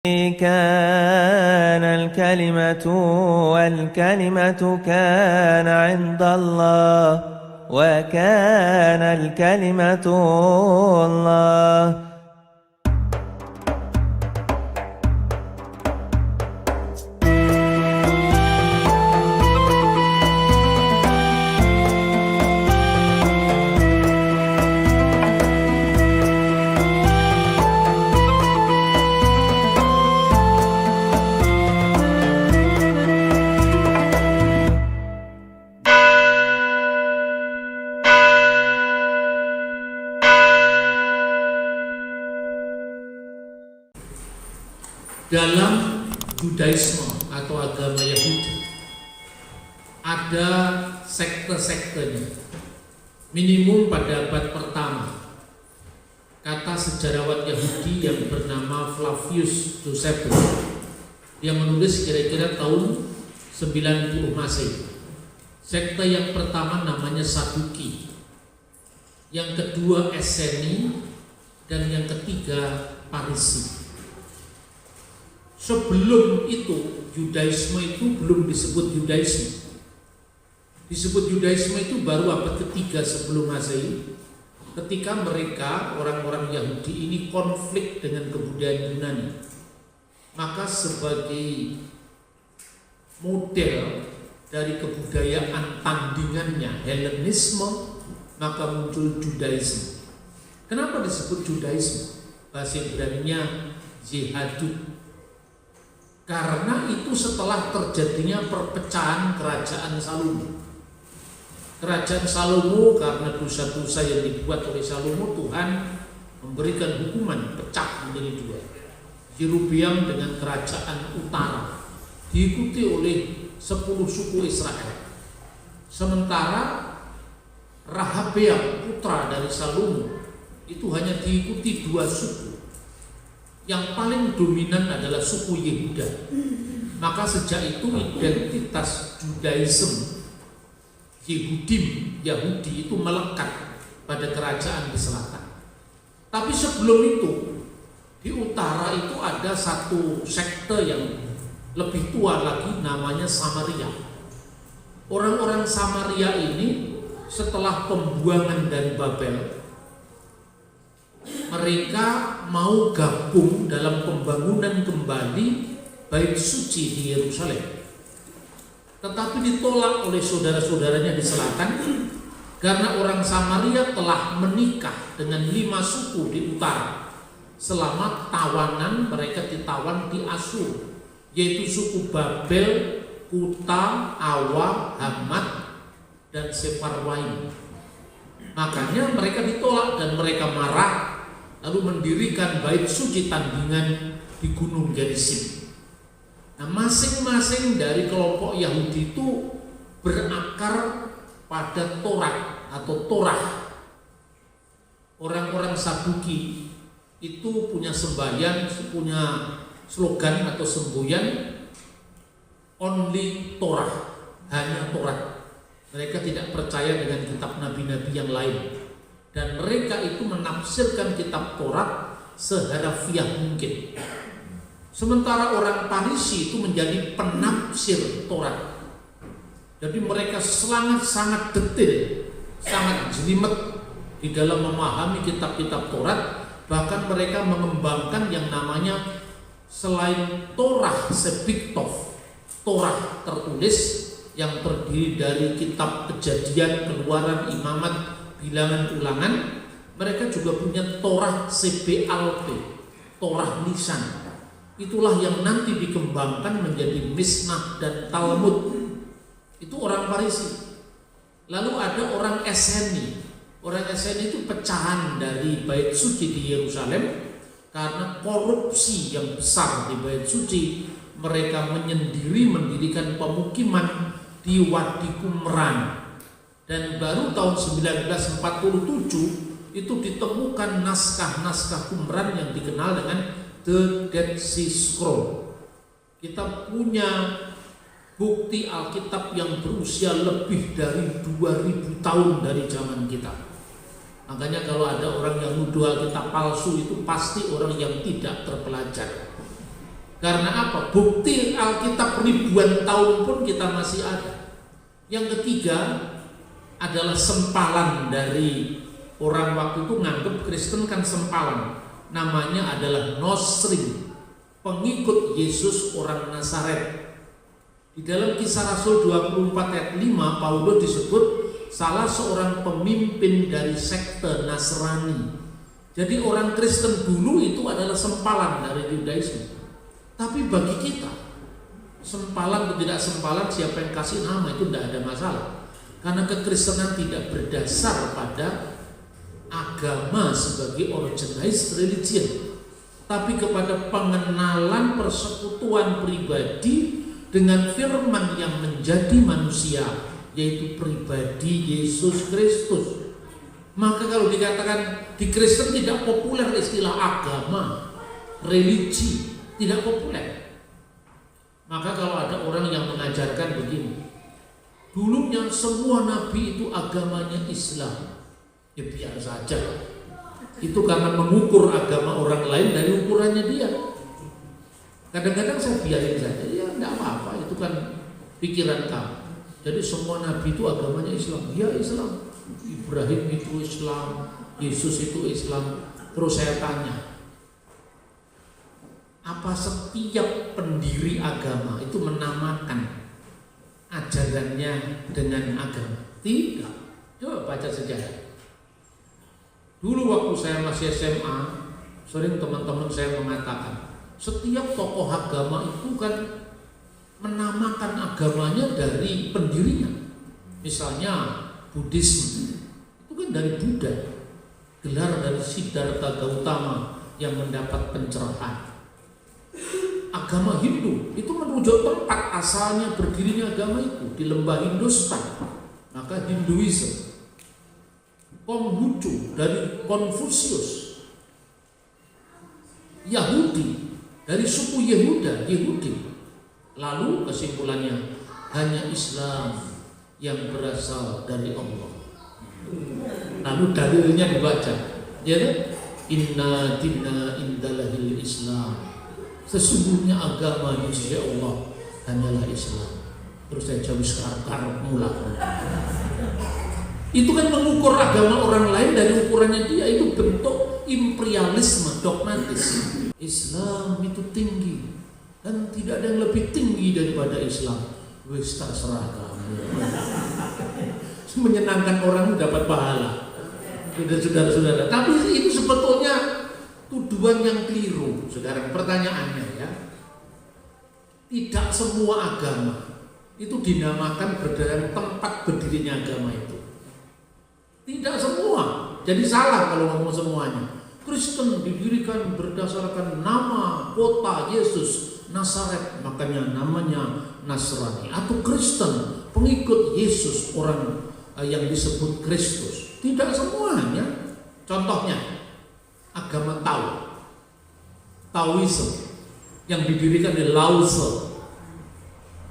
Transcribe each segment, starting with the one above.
كان الكلمة والكلمة كان عند الله وكان الكلمة الله. Dalam Judaisme atau agama Yahudi ada sekte-sektenya. Minimum pada abad pertama, kata sejarawan Yahudi yang bernama Flavius Josephus yang menulis kira-kira tahun 90 Masehi. Sekte yang pertama namanya Saduki, yang kedua Esseni, dan yang ketiga Parisi. Sebelum itu, Judaisme itu belum disebut Judaisme. Disebut Judaisme itu baru abad ketiga sebelum Masehi, ketika mereka, orang-orang Yahudi ini konflik dengan kebudayaan Yunani. Maka sebagai model dari kebudayaan tandingannya, Helenisme, maka muncul Judaisme. Kenapa disebut Judaisme? Bahasa Ibraninya Yehadut. Karena itu setelah terjadinya perpecahan kerajaan Salomo. Kerajaan Salomo karena dosa-dosa yang dibuat oleh Salomo, Tuhan memberikan hukuman pecah menjadi dua. Yerobeam dengan kerajaan utara diikuti oleh 10 suku Israel. Sementara Rehabeam putra dari Salomo itu hanya diikuti 2 suku. Yang paling dominan adalah suku Yehuda. Maka sejak itu identitas Judaism, Yahudi itu melekat pada kerajaan di selatan. Tapi sebelum itu, di utara itu ada satu sekte yang lebih tua lagi, namanya Samaria. Orang-orang Samaria ini setelah pembuangan dari Babel, mereka mau gabung dalam pembangunan kembali bait suci di Yerusalem. Tetapi ditolak oleh saudara-saudaranya di selatan karena orang Samaria telah menikah dengan 5 suku di utara. Selama tawanan mereka ditawan di Asyur, yaitu suku Babel, Kuta, Awa, Hamat, dan Sefarwaim. Makanya mereka ditolak dan mereka marah, lalu mendirikan bait suci tandingan di Gunung Gerizim. Nah, masing-masing dari kelompok Yahudi itu berakar pada Taurat atau Torah. Orang-orang Saduki itu punya sembahyang, punya slogan atau semboyan only Torah, hanya Taurat. Mereka tidak percaya dengan kitab nabi-nabi yang lain. Dan mereka itu menafsirkan kitab Taurat seharafiah mungkin. Sementara orang Parisi itu menjadi penafsir Taurat. Jadi mereka sangat detail, sangat jelimet di dalam memahami kitab-kitab Taurat. Bahkan mereka mengembangkan yang namanya selain Torah Sepiktov, Torah tertulis yang terdiri dari kitab Kejadian, Keluaran, Imamat, Bilangan, Ulangan. Mereka juga punya Torah CBLP, Torah lisan. Itulah yang nanti dikembangkan menjadi Misnah dan Talmud. Itu orang Parisi. Lalu ada orang Esseni. Orang Esseni itu pecahan dari bait suci di Yerusalem karena korupsi yang besar di bait suci. Mereka menyendiri mendirikan pemukiman di Wadi Qumran. Dan baru tahun 1947 itu ditemukan naskah-naskah Qumran yang dikenal dengan The Dead Sea Scroll. Kita punya bukti Alkitab yang berusia lebih dari 2000 tahun dari zaman kita. Makanya kalau ada orang yang nuduh Alkitab palsu, itu pasti orang yang tidak terpelajar. Karena apa? Bukti Alkitab ribuan tahun pun kita masih ada. Yang ketiga adalah sempalan dari orang waktu itu nganggep Kristen kan sempalan. Namanya adalah Nosri, pengikut Yesus orang Nazaret. Di dalam Kisah Rasul 24 ayat 5 Paulus disebut salah seorang pemimpin dari sekte Nasrani. Jadi orang Kristen dulu itu adalah sempalan dari Yudaisme. Tapi bagi kita, sempalan atau tidak sempalan, siapa yang kasih nama itu tidak ada masalah. Karena kekristenan tidak berdasar pada agama sebagai organized religion, tapi kepada pengenalan persekutuan pribadi dengan firman yang menjadi manusia, yaitu pribadi Yesus Kristus. Maka kalau dikatakan di Kristen tidak populer istilah agama, religi, tidak populer. Maka kalau ada orang yang mengajarkan begini, dulunya semua nabi itu agamanya Islam, ya biar saja. Itu karena mengukur agama orang lain dari ukurannya dia. Kadang-kadang saya biarin saja, ya enggak apa-apa, itu kan pikiran kamu. Jadi semua nabi itu agamanya Islam, ya Islam. Ibrahim itu Islam, Yesus itu Islam. Terus saya tanya, apa setiap pendiri agama itu menamakan ajarannya dengan agama? Tidak. Coba baca sejarah. Dulu waktu saya masih SMA, sering teman-teman saya mengatakan, setiap tokoh agama itu kan menamakan agamanya dari pendirinya. Misalnya Buddhisme, itu kan dari Buddha. Gelar dari Siddhartha Gautama yang mendapat pencerahan. Agama Hindu itu merujuk tempat asalnya berdirinya agama itu di lembah Hindustan, maka Hinduism. Konghucu dari Konfusius. Yahudi dari suku Yehuda, Yehudi. Lalu kesimpulannya hanya Islam yang berasal dari Allah. Lalu dalilnya dibaca, ya kan? Inna dinna indalahil Islam. Sesungguhnya agama di sisi Allah hanyalah Islam. Terus saya jawab sekarang mula. Itu kan mengukur agama orang lain dari ukurannya dia. Itu bentuk imperialisme dogmatis. Islam itu tinggi dan tidak ada yang lebih tinggi daripada Islam. Wis terserah kamu. Menyenangkan orang dapat pahala. Saudara-saudara, tapi itu sebetulnya tuduhan yang keliru. Sekarang pertanyaannya ya, tidak semua agama itu dinamakan berdasarkan tempat berdirinya agama itu. Tidak semua. Jadi salah kalau ngomong semuanya. Kristen didirikan berdasarkan nama kota Yesus Nazaret, makanya namanya Nasrani. Atau Kristen pengikut Yesus, orang yang disebut Kristus. Tidak semuanya. Contohnya agama Taoism yang didirikan di Laozi,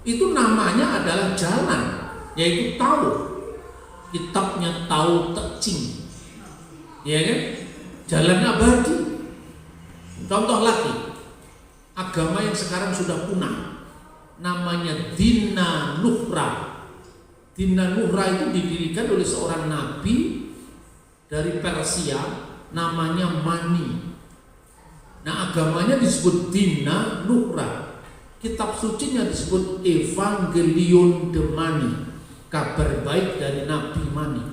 itu namanya adalah jalan, yaitu Tao. Kitabnya Tao Te Ching, ya kan? Jalan abadi. Contoh lagi, agama yang sekarang sudah punah, namanya Dina Nuhra. Dina Nuhra itu didirikan oleh seorang nabi dari Persia, namanya Mani. Nah, agamanya disebut Dina Nuhra. Kitab sucinya disebut Evangelion de Mani, kabar baik dari Nabi Mani.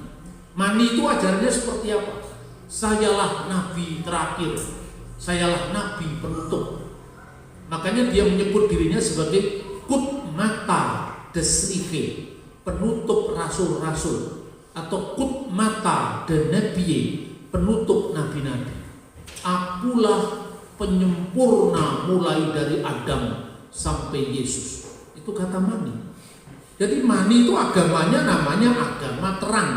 Mani itu ajarannya seperti apa? Sayalah nabi terakhir, sayalah nabi penutup. Makanya dia menyebut dirinya sebagai Kutmata Desrihe, penutup rasul-rasul, atau Kutmata de Nebie, penutup nabi-nabi. Akulah penyempurna mulai dari Adam sampai Yesus. Itu kata Mani. Jadi Mani itu agamanya namanya agama terang,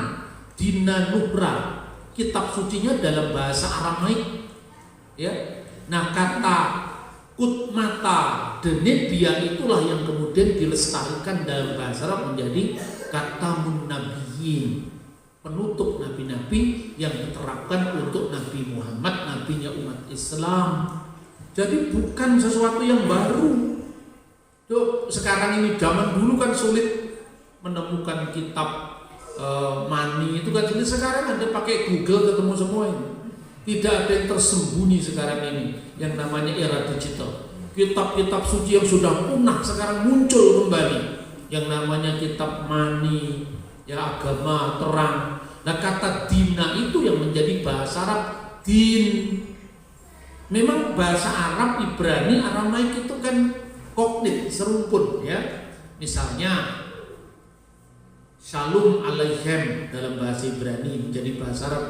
Dina Nuhra. Kitab sucinya dalam bahasa Aramaik. Ya. Nah, kata Kutmata de Nebia itulah yang kemudian dilestarikan dalam bahasa Arab menjadi kata Nabiyin, penutup nabi-nabi yang diterapkan untuk Nabi Muhammad, nabinya umat Islam. Jadi bukan sesuatu yang baru. Sekarang ini, zaman dulu kan sulit menemukan kitab mani itu kan sulit. Sekarang Anda pakai Google ketemu semua ini. Tidak ada yang tersembunyi sekarang ini yang namanya era digital. Kitab-kitab suci yang sudah punah sekarang muncul kembali, yang namanya kitab mani, ya, agama terang. Nah, kata dina itu yang menjadi bahasa Arab din. Memang bahasa Arab Ibrani, Aramaik itu kan koknit, serumpun, ya. Misalnya Shalom alaihim dalam bahasa Ibrani menjadi bahasa Arab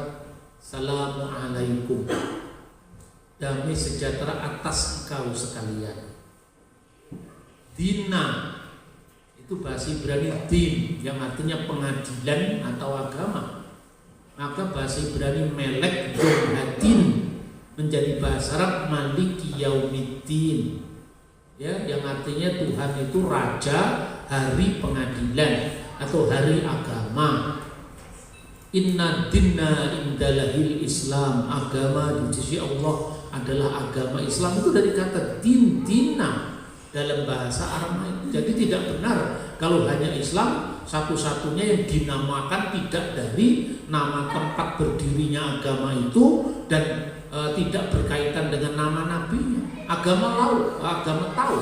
Assalamualaikum, damai sejahtera atas engkau sekalian. Dina itu bahasa Ibrani din, yang artinya pengadilan atau agama. Maka bahasa Ibrani melek hadin menjadi bahasa Arab maliki yaumiddin, ya, yang artinya Tuhan itu raja hari pengadilan atau hari agama. Inna dinna indalahil Islam, agama di sisi Allah adalah agama Islam. Itu dari kata din, dina dalam bahasa Aramaik. Jadi tidak benar kalau hanya Islam satu-satunya yang dinamakan tidak dari nama tempat berdirinya agama itu dan tidak berkaitan dengan nama nabinya. Agama laut, agama tahu,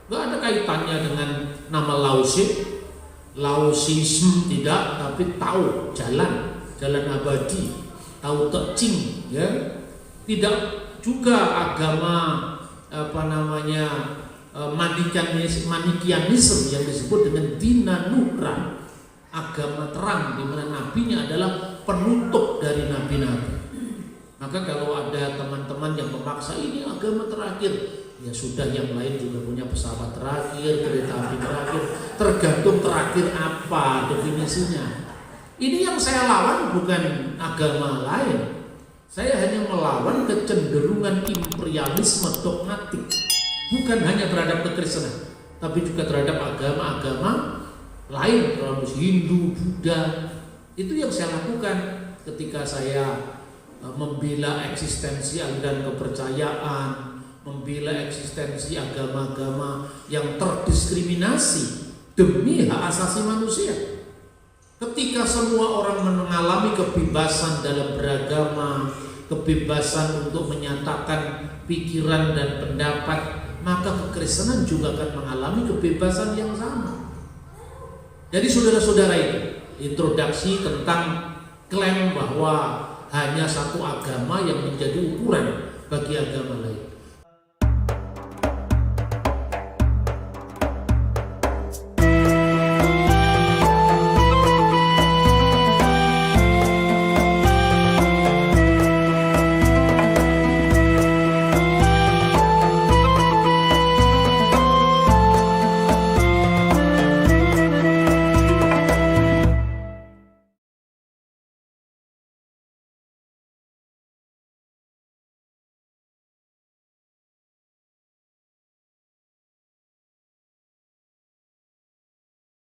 nggak ada kaitannya dengan nama lausisme tidak, tapi tahu jalan abadi, tahu tekcing, ya. Tidak juga agama Manikianisme yang disebut dengan dina nukran, agama terang, di mana nabinya adalah penutup dari nabi-nabi. Maka kalau ada teman-teman yang memaksa ini agama terakhir, ya sudah, yang lain juga punya pesawat terakhir, kereta api terakhir, tergantung terakhir apa definisinya. Ini yang saya lawan bukan agama lain. Saya hanya melawan kecenderungan imperialisme dogmatik, bukan hanya terhadap kekristenan, tapi juga terhadap agama-agama lain, terhadap Hindu, Buddha. Itu yang saya lakukan ketika saya membela eksistensi aliran kepercayaan, membela eksistensi agama-agama yang terdiskriminasi demi hak asasi manusia. Ketika semua orang mengalami kebebasan dalam beragama, kebebasan untuk menyatakan pikiran dan pendapat, maka kekristenan juga akan mengalami kebebasan yang sama. Jadi saudara-saudara, itu introduksi tentang klaim bahwa hanya satu agama yang menjadi ukuran bagi agama lain.